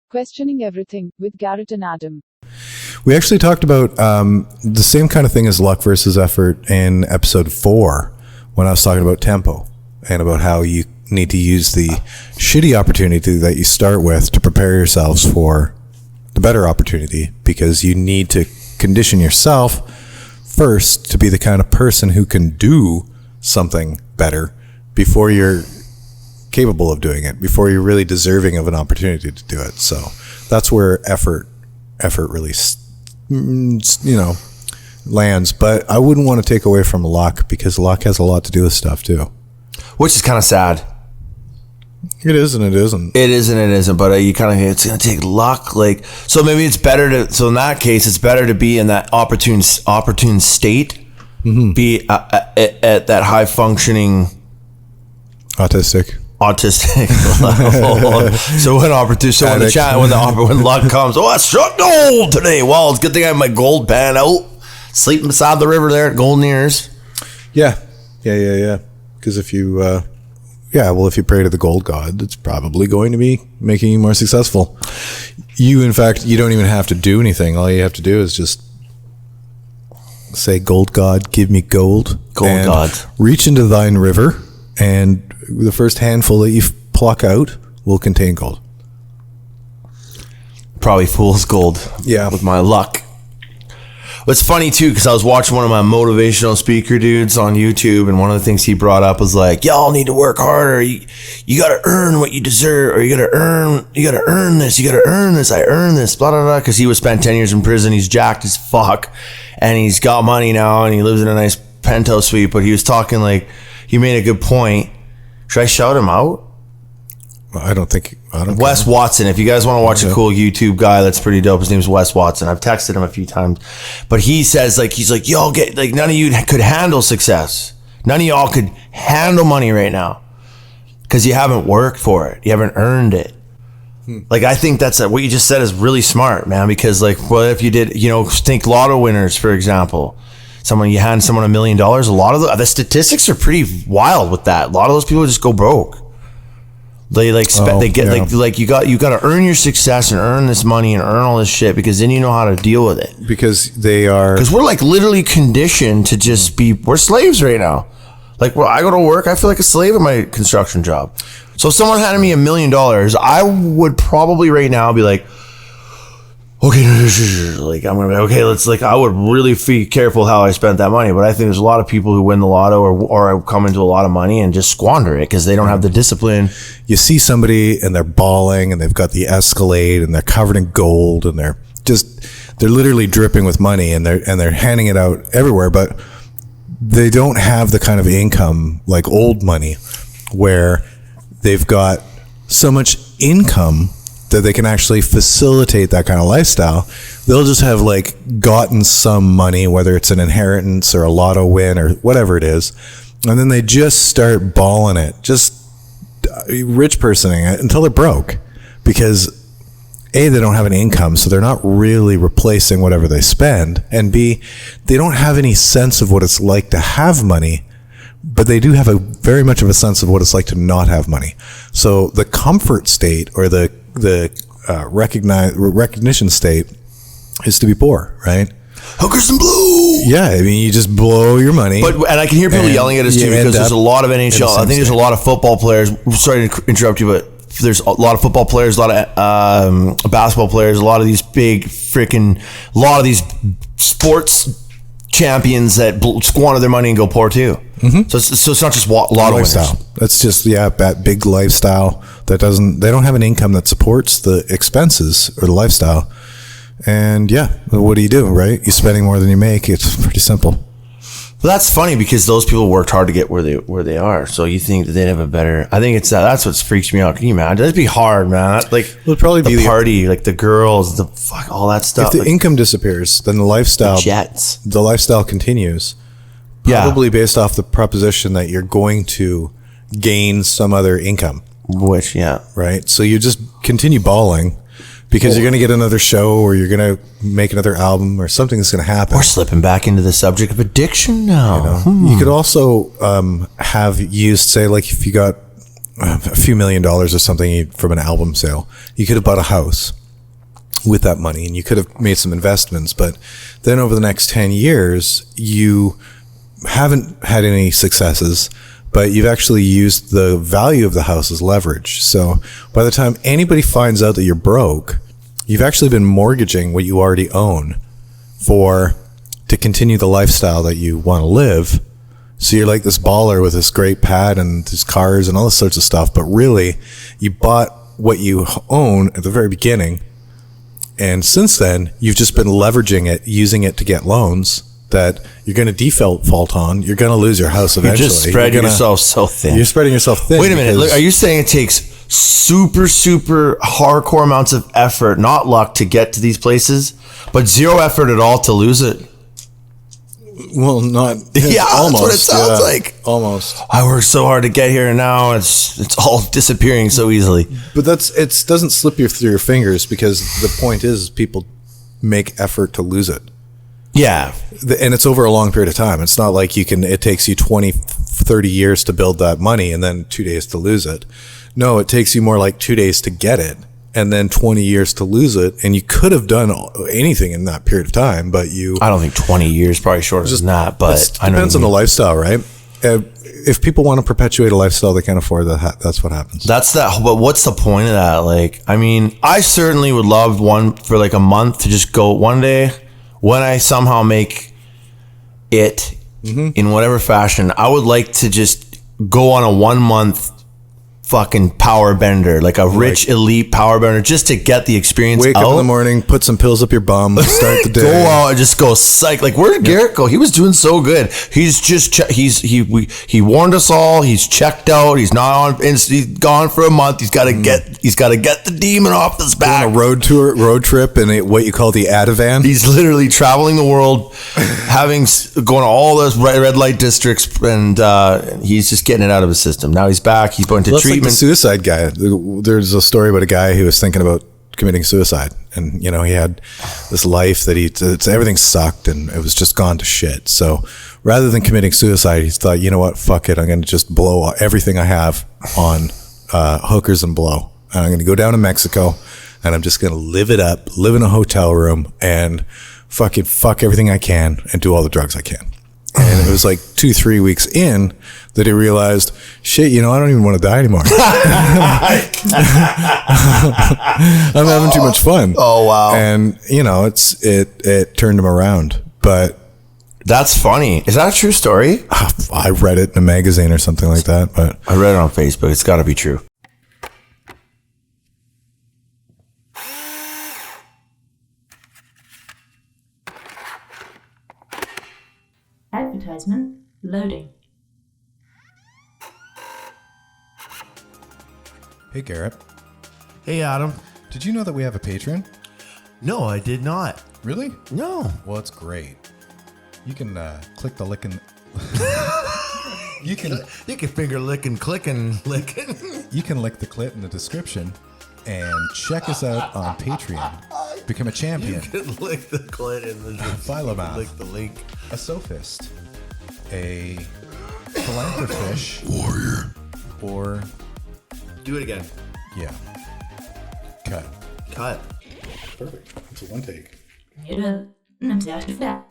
Questioning Everything with Garrett and Adam. We actually talked about the same kind of thing as luck versus effort in episode 4 when I was talking about tempo and about how you need to use the shitty opportunity that you start with to prepare yourselves for the better opportunity, because you need to condition yourself first to be the kind of person who can do something better before you're capable of doing it, before you're really deserving of an opportunity to do it. So that's where effort really, lands. But I wouldn't want to take away from luck, because luck has a lot to do with stuff too. Which is kind of sad. It is and it isn't. It is and it isn't, but it's going to take luck. Like, so maybe it's better to, so in that case, it's better to be in that opportune state, be at that high functioning autistic level. So when when luck comes, I struck gold today. Well, it's a good thing I have my gold pan out, sleeping beside the river there at Golden Ears. Yeah. Because if you pray to the gold god, it's probably going to be making you more successful. In fact, you don't even have to do anything. All you have to do is just say, "Gold god, give me gold." Gold god. Reach into thine river, and the first handful that you pluck out will contain gold. Probably fool's gold. Yeah. With my luck. It's funny too, because I was watching one of my motivational speaker dudes on YouTube, and one of the things he brought up was like, y'all need to work harder. You got to earn what you deserve, or you got to earn this. I earn this, blah, blah, blah. Because he was spent 10 years in prison. He's jacked as fuck, and he's got money now, and he lives in a nice penthouse suite. But he was talking like, he made a good point. Should I shout him out? I don't Wes Watson. If you guys want to watch a cool YouTube guy that's pretty dope, his name's Wes Watson. I've texted him a few times, but he says he's like, y'all none of you could handle success. None of y'all could handle money right now because you haven't worked for it. You haven't earned it. Like, I think that's what you just said is really smart, man. Because what if you did, think lotto winners, for example. You hand someone $1 million. A lot of the statistics are pretty wild with that. A lot of those people just go broke. They you got to earn your success and earn this money and earn all this shit, because then you know how to deal with it. Because we're literally conditioned to just we're slaves right now. I go to work, I feel like a slave in my construction job. So if someone handed me $1 million, I would probably right now be like, okay, I'm gonna be okay. I would really be careful how I spent that money. But I think there's a lot of people who win the lotto or come into a lot of money and just squander it because they don't have the discipline. You see somebody and they're bawling and they've got the Escalade and they're covered in gold and they're literally dripping with money and they're handing it out everywhere, but they don't have the kind of income like old money where they've got so much income that they can actually facilitate that kind of lifestyle. They'll just have gotten some money, whether it's an inheritance or a lotto win or whatever it is, and then they just start balling it, just rich personing it until they're broke, because A, they don't have an income, so they're not really replacing whatever they spend, and B, they don't have any sense of what it's like to have money, but they do have a very much of a sense of what it's like to not have money. So the comfort state or the recognition state is to be poor, right? Hookers and blue. Yeah, I mean, you just blow your money. And I can hear people yelling at us too, because there's a lot of NHL. I think there's a lot of football players. Sorry to interrupt you, but there's a lot of football players, a lot of basketball players, a lot of these a lot of these sports champions that squander their money and go poor too. Mm-hmm. So it's not just lotto lifestyle. Winners. That's just that big lifestyle they don't have an income that supports the expenses or the lifestyle. And what do you do, right? You're spending more than you make. It's pretty simple. Well, that's funny because those people worked hard to get where they are. So you think that they'd have a better? I think it's that's what freaks me out. Can you imagine? That'd be hard, man. It'll probably the be party, the girls, all that stuff. If the income disappears, then the lifestyle, the lifestyle continues. Probably based off the proposition that you're going to gain some other income. Right. So you just continue balling because you're going to get another show, or you're going to make another album, or something's going to happen. We're slipping back into the subject of addiction now. You could also have used, say, if you got a few $1 million or something from an album sale. You could have bought a house with that money, and you could have made some investments. But then over the next 10 years, you haven't had any successes, but you've actually used the value of the house as leverage. So by the time anybody finds out that you're broke, you've actually been mortgaging what you already own to continue the lifestyle that you want to live. So you're like this baller with this great pad and these cars and all this sorts of stuff, but really you bought what you own at the very beginning. And since then, you've just been leveraging it, using it to get loans that you're going to default on. You're going to lose your house eventually. You're just spreading yourself so thin. You're spreading yourself thin. Wait a minute. Look, are you saying it takes super, super hardcore amounts of effort, not luck, to get to these places, but zero effort at all to lose it? Well, not. Yeah, almost. that's what it sounds like. Almost. I worked so hard to get here, and now it's all disappearing so easily. But it doesn't slip you through your fingers, because the point is people make effort to lose it. Yeah. And it's over a long period of time. It's not like it takes you 20, 30 years to build that money and then 2 days to lose it. No, it takes you more like 2 days to get it and then 20 years to lose it. And you could have done anything in that period of time, but I don't think 20 years, probably shorter than that, but it depends on the lifestyle, right? If people want to perpetuate a lifestyle they can't afford, that's what happens. But what's the point of that? Like, I mean, I certainly would love one for like a month to just go one day when I somehow make it in whatever fashion. I would like to just go on a 1 month fucking power bender, like a rich elite power bender, just to get the experience. Wake up in the morning, put some pills up your bum, start the day. Go out and just go psych. Like, where did Garrett go? He was doing so good. He's just he warned us all. He's checked out. He's not on. He's gone for a month. He's got to get the demon off his back. On a road trip in what you call the Ativan. He's literally traveling the world, going to all those red light districts, and he's just getting it out of his system. Now he's back. He's going to treatment. Like the suicide guy. There's a story about a guy who was thinking about committing suicide, and he had this life that everything sucked and it was just gone to shit. So rather than committing suicide, he thought, you know what, fuck it, I'm going to just blow everything I have on hookers and blow, and I'm going to go down to Mexico and I'm just going to live it up, live in a hotel room and fucking fuck everything I can and do all the drugs I can. And it was like 2-3 weeks in that he realized, shit, I don't even want to die anymore. I'm having too much fun. Oh, wow. And, it turned him around. But that's funny. Is that a true story? I read it in a magazine or something like that. But I read it on Facebook. It's got to be true. Advertisement loading. hey, Garrett, Hey, Adam. did you know that we have a Patreon? No, I did not. Really? No. Well, it's great. You can click the licking. You can finger licking, clicking, licking. You can lick the clit in the description and check us out on Patreon. Become a champion, Lick the clit in the Philomath, lick the link. a sophist, a philanthropist, warrior, or Do it again. yeah, cut. Cut. Perfect. It's a one take. You're not that.